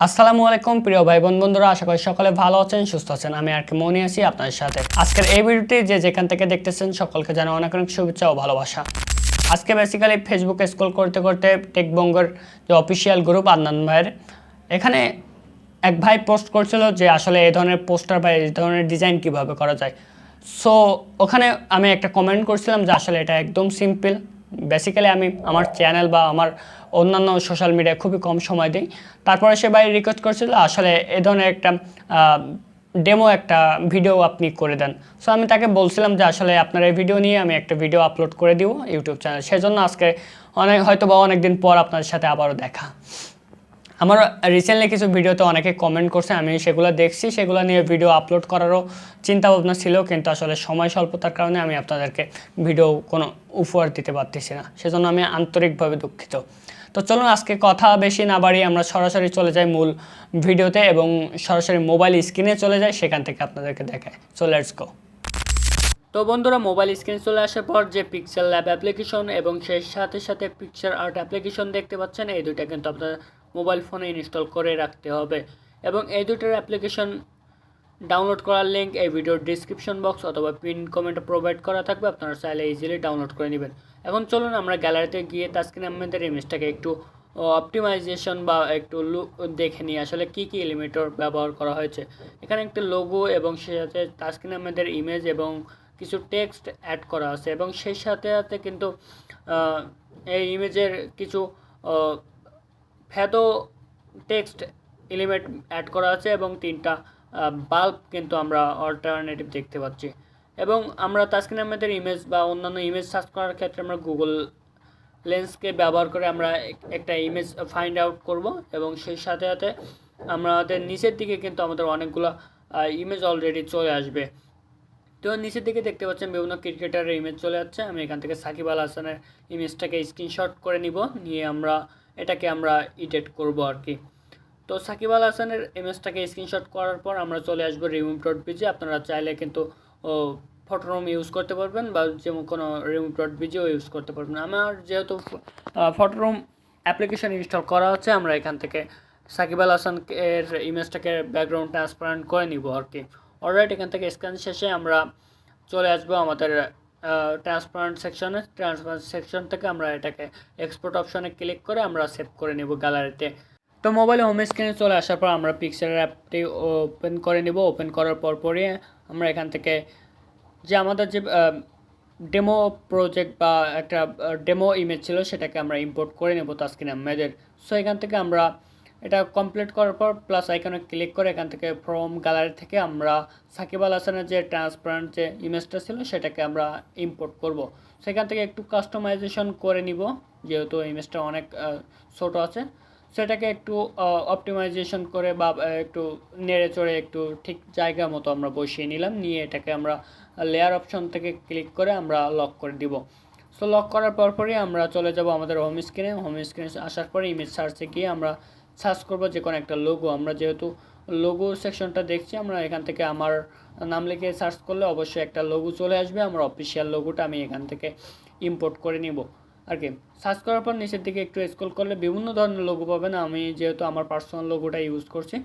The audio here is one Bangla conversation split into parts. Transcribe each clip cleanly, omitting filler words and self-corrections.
আসসালামু আলাইকুম প্রিয় ভাই বোন বন্ধুরা, আশা করি সকলে ভালো আছেন, সুস্থ আছেন। আমি আর কি মনে আছি আপনাদের সাথে। আজকের এই ভিডিওটি যে যেখান থেকে দেখতেছেন সকলকে জানাই অনেক অনেক শুভেচ্ছা ও ভালোবাসা। আজকে বেসিক্যালি ফেসবুকে স্ক্রল করতে করতে টেকবঙ্গের যে অফিসিয়াল গ্রুপ আদনান ভাইয়ের, এখানে এক ভাই পোস্ট করছিল যে আসলে এই ধরনের পোস্টার বা এই ধরনের ডিজাইন কিভাবে করা যায়। সো ওখানে আমি একটা কমেন্ট করছিলাম যে আসলে এটা একদম সিম্পল। বেসিক্যালি আমি আমার চ্যানেল বা আমার অন্যান্য সোশ্যাল মিডিয়ায় খুবই কম সময় দিই। তারপরে সে ভাই রিকোয়েস্ট করছিল আসলে এ ধরনের একটা ডেমো একটা ভিডিও আপনি করে দেন। সো আমি তাকে বলছিলাম যে আসলে আপনার এই ভিডিও নিয়ে আমি একটা ভিডিও আপলোড করে দিব ইউটিউব চ্যানেল। সেজন্য আজকে হয়তো বা অনেকদিন পর আপনাদের সাথে আবারও দেখা। আমার রিসেন্টলি কিছু ভিডিওতে অনেকে কমেন্ট করছে, আমি সেগুলো দেখছি, সেগুলো নিয়ে ভিডিও আপলোড করারও চিন্তা ভাবনা ছিল, কিন্তু আসলে সময় স্বল্পতার কারণে আমি আপনাদেরকে ভিডিও কোনো উপহার দিতে পারতেছি না। সেজন্য আমি আন্তরিকভাবে দুঃখিত। তো চলুন আজকে কথা বেশি না বাড়িয়ে আমরা সরাসরি চলে যাই মূল ভিডিওতে এবং সরাসরি মোবাইল স্ক্রিনে চলে যাই, সেখান থেকে আপনাদেরকে দেখায়। So let's go. তো বন্ধুরা, মোবাইল স্ক্রিন চলে আসার পর যে পিক্সেল ল্যাব অ্যাপ্লিকেশন এবং সেই সাথে সাথে পিকচার আর্ট অ্যাপ্লিকেশন দেখতে পাচ্ছেন, এই দুইটা কিন্তু আপনার মোবাইল ফোনে ইনস্টল করে রাখতে হবে। এবং এই দুটোর অ্যাপ্লিকেশন ডাউনলোড করার লিঙ্ক এই ভিডিওর ডিসক্রিপশন বক্স অথবা পিন কমেন্টে প্রোভাইড করা থাকবে, আপনারা চাইলে ইজিলি ডাউনলোড করে নেবেন। এখন চলুন আমরা গ্যালারিতে গিয়ে তাসকিন আহমেদের ইমেজটাকে একটু অপটিমাইজেশন বা একটু লুক দেখে নিই আসলে কী কী এলিমেন্টর ব্যবহার করা হয়েছে। এখানে একটা লোগো এবং সেই সাথে তাসকিন আহমেদের ইমেজ এবং কিছু টেক্সট অ্যাড করা আছে এবং সেই সাথে সাথে কিন্তু এই ইমেজের কিছু ফ্যাদো টেক্সট এলিমেন্ট অ্যাড করা আছে এবং তিনটা বাল্ব কিন্তু আমরা অল্টারনেটিভ দেখতে পাচ্ছি। এবং আমরা তাসকিন আহমেদের ইমেজ বা অন্যান্য ইমেজ সার্চ করার ক্ষেত্রে আমরা গুগল লেন্সকে ব্যবহার করে আমরা একটা ইমেজ ফাইন্ড আউট করব এবং সেই সাথে সাথে আমাদের নিচের দিকে কিন্তু আমাদের অনেকগুলো ইমেজ অলরেডি চলে আসবে। তো নিচের দিকে দেখতে পাচ্ছেন বিভিন্ন ক্রিকেটারের ইমেজ চলে যাচ্ছে। আমি এখান থেকে সাকিব আল হাসানের ইমেজটাকে স্ক্রিনশট করে নিব, নিয়ে এটাকে আমরা এডিট করব আর কি। তো সাকিব আল হাসানের ইমেজটাকে স্ক্রিনশট করার পর আমরা চলে আসবো remove.bg। আপনারা চাইলে কিন্তু ফটোরুম ইউজ করতে পারবেন বা যেমন কোনো remove.bg ইউজ করতে পারবেন। আমার যেহেতু ফটোরুম অ্যাপ্লিকেশন ইনস্টল করা হচ্ছে, আমরা এখান থেকে সাকিব আল হাসানের ইমেজটাকে ব্যাকগ্রাউন্ড ট্রান্সপারেন্ট করে নিব আর কি। অলরাইট, এখান থেকে স্ক্যান শেষে আমরা চলে আসবো আমাদের ট্রান্সপারেন্ট সেকশন থেকে আমরা এটাকে এক্সপোর্ট অপশনে ক্লিক করে আমরা সেভ করে নেব গ্যালারিতে। তো মোবাইলে হোম স্ক্রিনে চলে আসার পর আমরা পিক্সেলের অ্যাপটি ওপেন করে নেব। ওপেন করার পরই আমরা এখান থেকে যে আমাদের যে ডেমো প্রজেক্ট বা একটা ডেমো ইমেজ ছিল সেটাকে আমরা ইম্পোর্ট করে নেব তাসকিন আহমেদের। সো এখান থেকে আমরা এটা কমপ্লিট করার পর প্লাস আইকনে ক্লিক করে এখান থেকে ফ্রম গ্যালারি থেকে আমরা সাকিব আল হাসানের যে ট্রান্সপারেন্ট যে ইমেজটা ছিল সেটাকে আমরা ইম্পোর্ট করব। সেখান থেকে একটু কাস্টমাইজেশন করে নিব, যেহেতু ইমেজটা অনেক ছোটো আছে। সেটাকে একটু অপটিমাইজেশন করে বা একটু নেড়ে চড়ে একটু ঠিক জায়গা মতো আমরা বসিয়ে নিলাম, নিয়ে এটাকে আমরা লেয়ার অপশন থেকে ক্লিক করে আমরা লক করে দিব। সো লক করার পরই আমরা চলে যাব আমাদের হোম স্ক্রিনে আসার পরে ইমেজ সার্চে গিয়ে আমরা সার্চ করব যে কোনো একটা লোগো। আমরা যেহেতু লোগো সেকশনটা দেখছি, আমরা এখান থেকে আমার নাম লিখে সার্চ করলে অবশ্যই একটা লোগো চলে আসবে। আমার অফিসিয়াল লোগোটা আমি এখান থেকে ইম্পোর্ট করে নিব আর কি। সার্চ করার পর নিচের দিকে একটু স্ক্রল করলে বিভিন্ন ধরনের লোগো পাবেন। আমি যেহেতু আমার পার্সোনাল লোগোটা ইউজ করছি,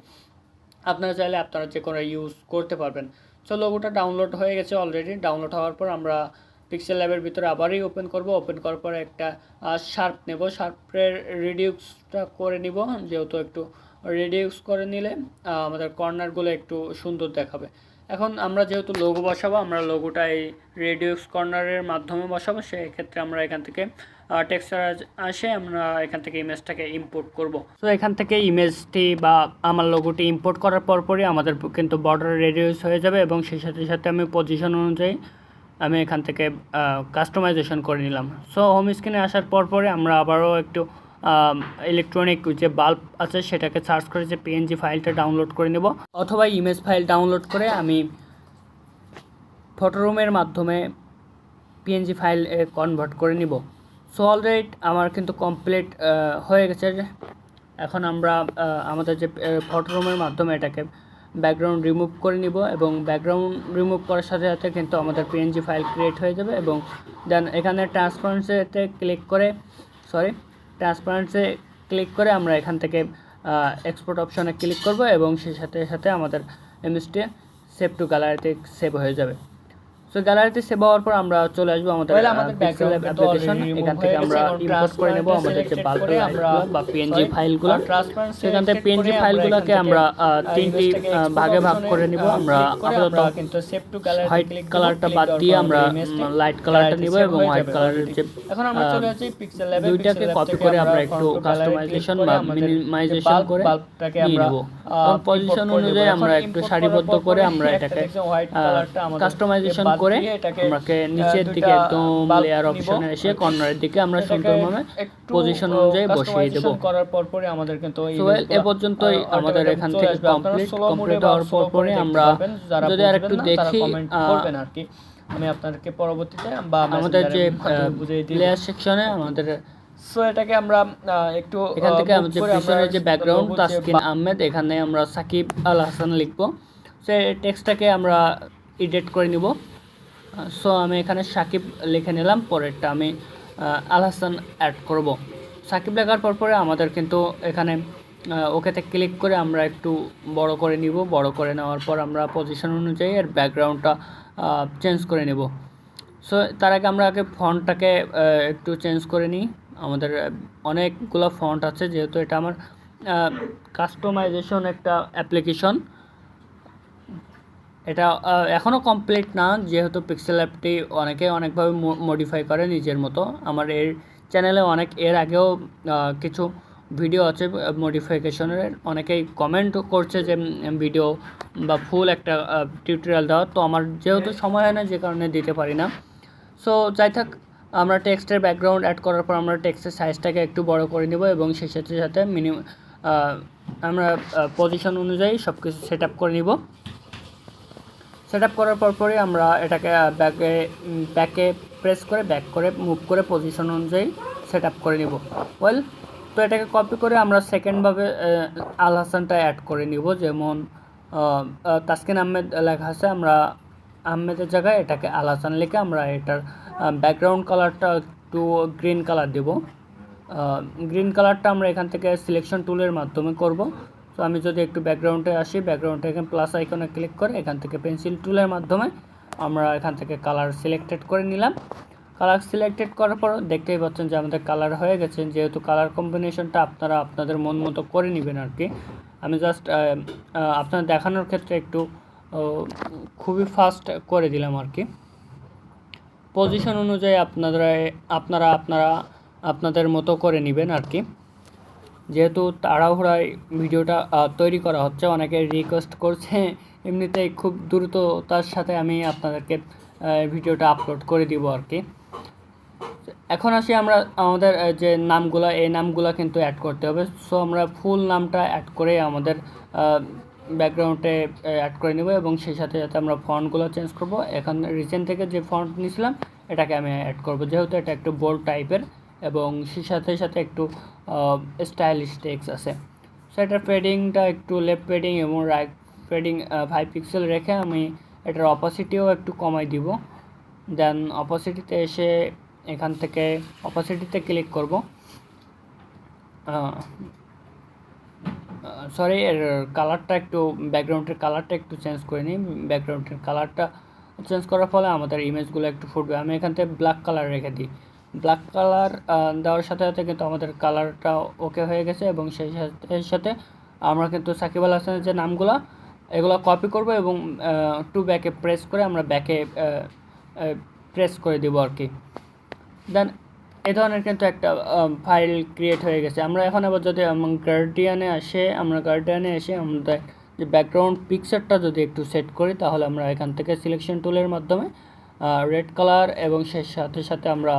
আপনারা চাইলে আপনারা যে কোনো ইউজ করতে পারবেন। সো লোগোটা ডাউনলোড হয়ে গেছে অলরেডি। ডাউনলোড হওয়ার পর আমরা পিক্সেল ল্যাবের ভিতরে আবারই ওপেন করব। ওপেন করার পর একটা শার্প নেব, শার্পের রিডিউসটা করে নিব, যেহেতু একটু রিডিউস করে নিলে আমাদের কর্নারগুলো একটু সুন্দর দেখাবে। এখন আমরা যেহেতু লোগো বসাবো, আমরা লোগোটা এই রিডিউস কর্নারের মাধ্যমে বসাবো। সেক্ষেত্রে আমরা এখান থেকে টেক্সচার আসে আমরা এখান থেকে ইমেজটাকে ইম্পোর্ট করব। তো এখান থেকে ইমেজটি বা আমার লোগোটি ইম্পোর্ট করার পরই আমাদের কিন্তু বর্ডার রেডিউস হয়ে যাবে এবং সেই সাথে সাথে আমি পজিশন অনুযায়ী আমি এখান থেকে কাস্টমাইজেশন করে নিলাম। সো হোম স্ক্রিনে আসার পরই আমরা আবারও একটু ইলেকট্রনিক যে বাল্ব আছে সেটাকে সার্চ করে যে পিএনজি ফাইলটা ডাউনলোড করে নেব, অথবা ইমেজ ফাইল ডাউনলোড করে আমি ফটোরুমের মাধ্যমে পিএনজি ফাইল কনভার্ট করে নিব। সো অলরেডি আমার কিন্তু কমপ্লিট হয়ে গেছে। এখন আমরা আমাদের যে ফটোরুমের মাধ্যমে এটাকে ব্যাকগ্রাউন্ড রিমুভ করে নিব এবং ব্যাকগ্রাউন্ড রিমুভ করার সাথে সাথে কিন্তু আমাদের পিএনজি ফাইল ক্রিয়েট হয়ে যাবে। এবং দেন এখানে ট্রান্সপারেন্সিতে ক্লিক করে আমরা এখান থেকে এক্সপোর্ট অপশনে ক্লিক করব এবং সেই সাথে সাথে আমাদের ইমেজটি সেভ টু গ্যালারিতে সেভ হয়ে যাবে। সো গ্যালারিতে সেভ হওয়ার পর আমরা চলে আসবো আমাদের পিক্সেল ল্যাব অ্যাপ্লিকেশন। এখান থেকে আমরা ইম্পোর্ট করে নেব আমাদের যে বাল্ক বা পিএনজি ফাইলগুলো। সেখান থেকে পিএনজি ফাইলগুলোকে আমরা তিনটি ভাগে ভাগ করে নিব। আমরা আপাতত হোয়াইট কালারটা বাদ দিয়ে আমরা লাইট কালারটা নিব এবং হোয়াইট কালারের যে এখন আমরা চলে যাচ্ছি পিক্সেল ল্যাবে। দুইটাকে কপি করে আমরা একটু কাস্টমাইজেশন বা মিনিমাইজেশন করে বাল্বটাকে আমরা পজিশন অনুযায়ী আমরা একটু সারিবদ্ধ করে আমরা এটাকে কাস্টমাইজেশন করে আমাকে নিচের দিকে একদম লেয়ার অপশনে এসে কর্নারের দিকে আমরা সুন্দরভাবে পজিশন অনুযায়ী বসিয়ে দেব। করার পর পরে আমাদের কিন্তু এ পর্যন্তই আমাদের এখান থেকে কমপ্লিট হওয়ার পর পরে আমরা যদি আরেকটু দেখি করবেন আর কি, আমি আপনাদেরকে পরবর্তীতে বা আমাদের যে লেয়ার সেকশনে আমাদের সো এটাকে আমরা একটু এখান থেকে আমাদের পিছনের যে ব্যাকগ্রাউন্ড তাসকিন আহমেদ, এখানে আমরা সাকিব আল হাসান লিখবো। সো এই টেক্সটটাকে আমরা এডিট করে নিব। সো আমি এখানে সাকিব লিখে নিলাম, পরেরটা আমি আল হাসান অ্যাড করব। সাকিব লেখার পর পরে আমাদের কিন্তু এখানে ওকেতে ক্লিক করে আমরা একটু বড় করে নিব। বড় করে নেওয়ার পর আমরা পজিশন অনুযায়ী এর ব্যাকগ্রাউন্ডটা চেঞ্জ করে নেব। সো তার আগে আমরা ফন্টটাকে একটু চেঞ্জ করে নিই। আমাদের অনেকগুলো ফন্ট আছে, যেহেতু এটা আমার কাস্টমাইজেশন একটা অ্যাপ্লিকেশন। এটা এখনও কমপ্লিট না, যেহেতু পিক্সেল অ্যাপটি অনেকভাবে মডিফাই করে নিজের মতো। আমার এর চ্যানেলে এর আগেও কিছু ভিডিও আছে মডিফিকেশনের। অনেকেই কমেন্ট করছে যে ভিডিও বা ফুল একটা টিউটোরিয়াল দেওয়া, তো আমার যেহেতু সময় হয় না, যে কারণে দিতে পারি না। সো যাই থাক, আমরা টেক্সটের ব্যাকগ্রাউন্ড অ্যাড করার পর আমরা টেক্সটের সাইজটাকে একটু বড় করে নেব এবং সেই সাথে সাথে আমরা পজিশন অনুযায়ী সব কিছু সেট আপ করে নিব। সেট আপ করার পর পরে আমরা এটাকে ব্যাকে প্রেস করে ব্যাক করে মুভ করে পজিশন অনুযায়ী সেট আপ করে নিব। তো এটাকে কপি করে আমরা সেকেন্ডভাবে আল হাসানটা অ্যাড করে নিব। যেমন তাসকিন আহমেদ লেখা আছে, আমরা আহমেদের জায়গায় এটাকে আল হাসান লিখে আমরা এটার ব্যাকগ্রাউন্ড কালারটা একটু গ্রিন কালার দেব। গ্রিন কালারটা আমরা এখান থেকে সিলেকশন টুলের মাধ্যমে করব। তো আমি যদি একটু ব্যাকগ্রাউন্ডে আসি, ব্যাকগ্রাউন্ডে এখানে প্লাস আইকনে ক্লিক করে এখান থেকে পেন্সিল টুলের মাধ্যমে আমরা এখান থেকে কালার সিলেক্টেড করে নিলাম। কালার সিলেক্টেড করার পর দেখতেই পাচ্ছেন যে আমাদের কালার হয়ে গেছে। যেহেতু কালার কম্বিনেশনটা আপনারা আপনাদের মন মতো করে নেবেন আর কি। আমি জাস্ট আপনার দেখানোর ক্ষেত্রে একটু খুবই ফাস্ট করে দিলাম আর কি। পজিশন অনুযায়ী আপনারা আপনাদের মতো করে নেবেন আর কি। যেহেতু তাড়াহুড়ায় ভিডিওটা তৈরি করা হচ্ছে, অনেকে রিকোয়েস্ট করছে, এমনিতেই খুব দ্রুততার সাথে আমি আপনাদেরকে ভিডিওটা আপলোড করে দিব আর কি। এখন আসি আমরা আমাদের যে নামগুলো, এই নামগুলো কিন্তু অ্যাড করতে হবে। সো আমরা ফুল নামটা অ্যাড করে আমাদের ব্যাকগ্রাউন্ডে অ্যাড করে নেব এবং সেই সাথে সাথে আমরা ফন্টগুলো চেঞ্জ করব। এখন রিসেন্ট থেকে যে ফন্ট নিয়েছিলাম এটাকে আমি অ্যাড করব, যেহেতু এটা একটু বোল্ড টাইপের এবং সেই সাথে সাথে একটু স্টাইলিশ টেক্সট আছে। সো এটার পেডিংটা একটু লেফট পেডিং এবং রাইট পেডিং 5 পিক্সেল রেখে আমি এটার অপাসিটিও একটু কমাই দিব। দেন অপাসিটিতে এসে এখান থেকে অপাসিটিতে ক্লিক করব। সরি, এর কালারটা একটু ব্যাকগ্রাউন্ডের কালারটা একটু চেঞ্জ করে নিই। ব্যাকগ্রাউন্ডের কালারটা চেঞ্জ করার ফলে আমাদের ইমেজগুলো একটু ফুটবে। আমি এখান থেকে ব্ল্যাক কালার রেখে দিই। ব্ল্যাক কালার দেওয়ার সাথে সাথে কিন্তু আমাদের কালারটা ওকে হয়ে গেছে এবং সেই সাথে আমরা কিন্তু সাকিব আল হাসানের যে নামগুলো এগুলো কপি করব এবং টু ব্যাকে প্রেস করে আমরা ব্যাকে প্রেস করে দেবো আর কি। দেন এই ধরনের কিন্তু একটা ফাইল ক্রিয়েট হয়ে গেছে। আমরা এখন আবার যদি গার্ডিয়ানে এসে আমাদের যে ব্যাকগ্রাউন্ড পিকচারটা যদি একটু সেট করি, তাহলে আমরা এখান থেকে সিলেকশন টুলের মাধ্যমে রেড কালার এবং সেই সাথে সাথে আমরা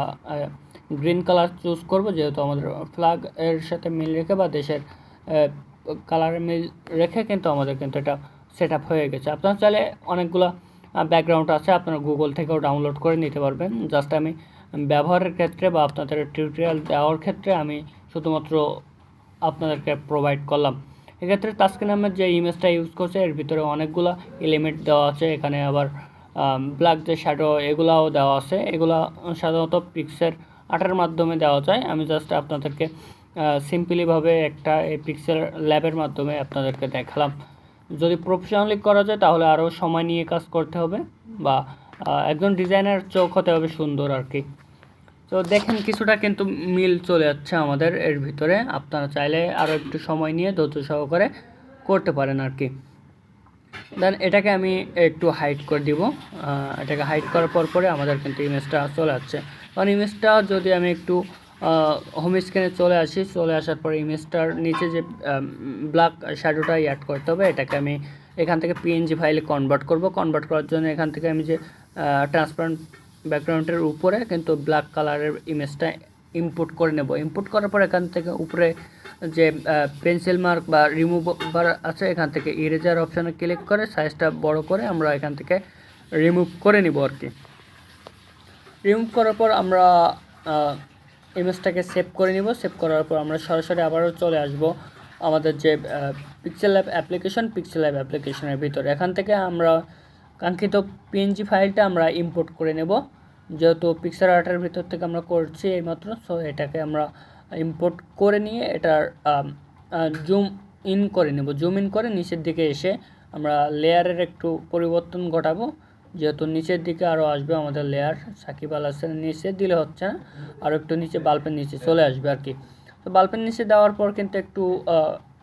গ্রিন কালার চুজ করব, যেহেতু আমাদের ফ্ল্যাগ এর সাথে মিল রেখে বা দেশের কালারে মিল রেখে কিন্তু আমাদের কিন্তু এটা সেট আপ হয়ে গেছে। আপনারা চাইলে অনেকগুলো ব্যাকগ্রাউন্ড আছে, আপনারা গুগল থেকেও ডাউনলোড করে নিতে পারবেন। জাস্ট আমি ব্যবহারের ক্ষেত্রে বা আপনাদের টিউটোরিয়াল দেওয়ার ক্ষেত্রে আমি শুধুমাত্র আপনাদেরকে প্রোভাইড করলাম। এক্ষেত্রে তাসকিন আহমেদ যে ইমেজটা ইউজ করছে এর ভিতরে অনেকগুলো এলিমেন্ট দেওয়া আছে। এখানে আবার ব্ল্যাক যে শ্যাডো এগুলাও দেওয়া আছে। এগুলা সাধারণত পিক্সেল আর্টের মাধ্যমে দেওয়া যায়। আমি জাস্ট আপনাদেরকে সিম্পলিভাবে একটা এই পিক্সেল ল্যাবের মাধ্যমে আপনাদেরকে দেখালাম। যদি প্রফেশনালি করা যায় তাহলে আরও সময় নিয়ে কাজ করতে হবে, বা একজন ডিজাইনার চোখ হতে হবে সুন্দর আর কি। তো দেখেন কিছুটা কিন্তু মিল চলে যাচ্ছে আমাদের এর ভিতরে। আপনারা চাইলে আরও একটু সময় নিয়ে ধৈর্য সহকারে করতে পারেন আর কি। দেন এটাকে আমি একটু হাইড করে দিব। এটাকে হাইড করার পরে আমাদের কিন্তু ইমেজটা চলে আসছে। কারণ ইমেজটা যদি আমি একটু হোম স্ক্রিনে চলে আসার পরে ইমেজটার নিচে যে ব্ল্যাক শ্যাডোটা অ্যাড করতে হবে, এটাকে আমি এখান থেকে পিএনজি ফাইলে কনভার্ট করার জন্য এখান থেকে আমি যে ট্রান্সপারেন্ট ব্যাকগ্রাউন্ডের উপরে কিন্তু ব্ল্যাক কালারের ইমেজটা ইম্পোর্ট করে নেব। ইম্পোর্ট করার পর এখান থেকে উপরে যে পেন্সিল মার্ক বা রিমুভার আছে, এখান থেকে ইরেজার অপশানে ক্লিক করে সাইজটা বড় করে আমরা এখান থেকে রিমুভ করে নিব আর কি। রিমুভ করার পর আমরা ইমেজটাকে সেভ করে নিব। সেভ করার পর আমরা সরাসরি আবারও চলে আসব আমাদের যে পিক্সেল ল্যাব অ্যাপ্লিকেশনের ভিতরে। এখান থেকে আমরা কাঙ্ক্ষিত পিএনজি ফাইলটা আমরা ইম্পোর্ট করে নেব। যেহেতু পিক্সেল আর্টের ভিতর থেকে আমরা করছি এইমাত্র, সো এটাকে আমরা ইম্পোর্ট করে নিয়ে এটার জুম ইন করে নিচের দিকে এসে আমরা লেয়ারের একটু পরিবর্তন ঘটাবো। যেহেতু নিচের দিকে আরও আসবে আমাদের লেয়ার, সাকিব আল হাসানের নিচে দিলে হচ্ছে না, আরও একটু নিচে বাল্বের নিচে চলে আসবে আর কি। তো বাল্বের নিচে দেওয়ার পর কিন্তু একটু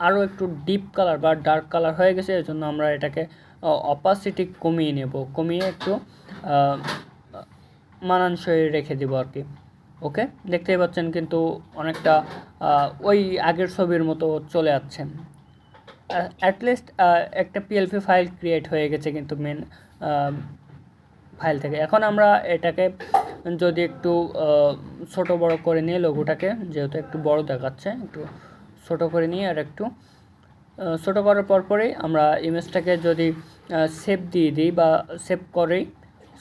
আরও একটু ডিপ কালার বা ডার্ক কালার হয়ে গেছে। এর জন্য আমরা এটাকে অপাসিটি কমিয়ে একটু মানানসই রেখে দিব আর কি। ওকে, দেখতেই পাচ্ছেন কিন্তু অনেকটা ওই আগের ছবির মতো চলে যাচ্ছে। অ্যাটলিস্ট একটা পিএলপি ফাইল ক্রিয়েট হয়ে গেছে কিন্তু মেন ফাইল থেকে। এখন আমরা এটাকে যদি একটু ছোট বড় করে নিয়ে লোগোটাকে, যেহেতু একটু বড় দেখাচ্ছে, একটু ছোট করে নিয়ে আর একটু ছোট করার পরেই আমরা ইমেজটাকে যদি সেভ দিয়ে দিই বা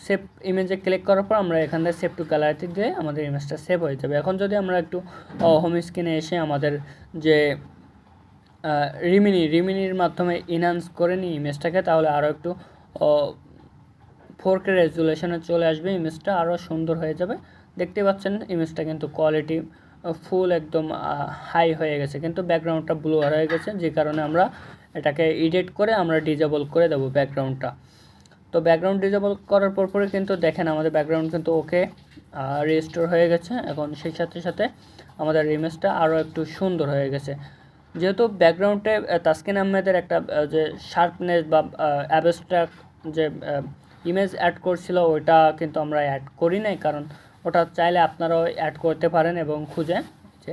সেভ ইমেজে ক্লিক করার পর আমরা এখান থেকে সেভ টু গ্যালারিতে দিয়ে আমাদের ইমেজটা সেভ হয়ে যাবে। এখন যদি আমরা একটু হোম স্ক্রিনে এসে আমাদের যে রিমিনির মাধ্যমে ইনহ্যান্স করে নিই ইমেজটাকে, তাহলে আরও একটু 4K রেজুলেশনে চলে আসবে, ইমেজটা আরও সুন্দর হয়ে যাবে। দেখতে পাচ্ছেন ইমেজটা কিন্তু কোয়ালিটি ফুল একদম হাই হয়ে গেছে, কিন্তু ব্যাকগ্রাউন্ডটা ব্লুয়ার হয়ে গেছে, যে কারণে আমরা এটাকে এডিট করে আমরা ডিজেবল করে দেবো ব্যাকগ্রাউন্ডটা। তো ব্যাকগ্রাউন্ড ডিজেবল করার পরে কিন্তু দেখেন আমাদের ব্যাকগ্রাউন্ড কিন্তু ওকে রিস্টোর হয়ে গেছে। এখন সেই সাথে আমাদের ইমেজটা আরও একটু সুন্দর হয়ে গেছে। যেহেতু ব্যাকগ্রাউন্ডে তাসকিন আহমেদের একটা যে শার্পনেস বা অ্যাবস্ট্রাক্ট যে ইমেজ অ্যাড করছিল, ওইটা কিন্তু আমরা অ্যাড করি নাই, কারণ ওটা চাইলে আপনারাও অ্যাড করতে পারেন এবং খুঁজে যে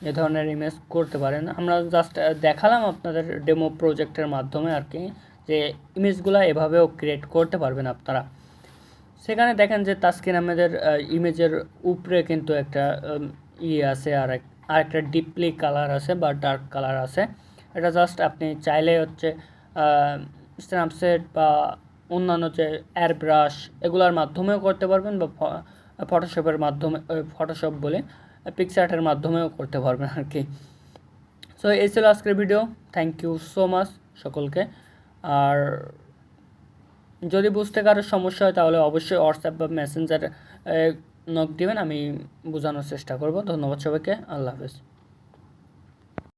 এ ধরনের ইমেজ করতে পারেন। আমরা জাস্ট দেখালাম আপনাদের ডেমো প্রজেক্টের মাধ্যমে আর কি, যে ইমেজগুলো এভাবেও ক্রিয়েট করতে পারবেন আপনারা। সেখানে দেখেন যে তাসকিন আহমেদের ইমেজের উপরে কিন্তু একটা আছে, আর একটা ডিপলি কালার আছে বা ডার্ক কালার আছে। এটা জাস্ট আপনি চাইলে হচ্ছে স্ন্যাপচ্যাট বা অন্যান্য যে এয়ার ব্রাশ এগুলোর মাধ্যমেও করতে পারবেন, বা ফটোশপের মাধ্যমে, ফটোশপ বলে পিক্সআর্টের মাধ্যমেও করতে পারবেন আর কি। সো এই ছিল আজকের video. Thank you so much সকলকে। আর যদি বুঝতে কারো সমস্যা হয় তাহলে অবশ্যই হোয়াটসঅ্যাপ বা মেসেঞ্জার নক দিবেন, আমি বোঝানোর চেষ্টা করব। ধন্যবাদ সবাইকে, আল্লাহ হাফেজ।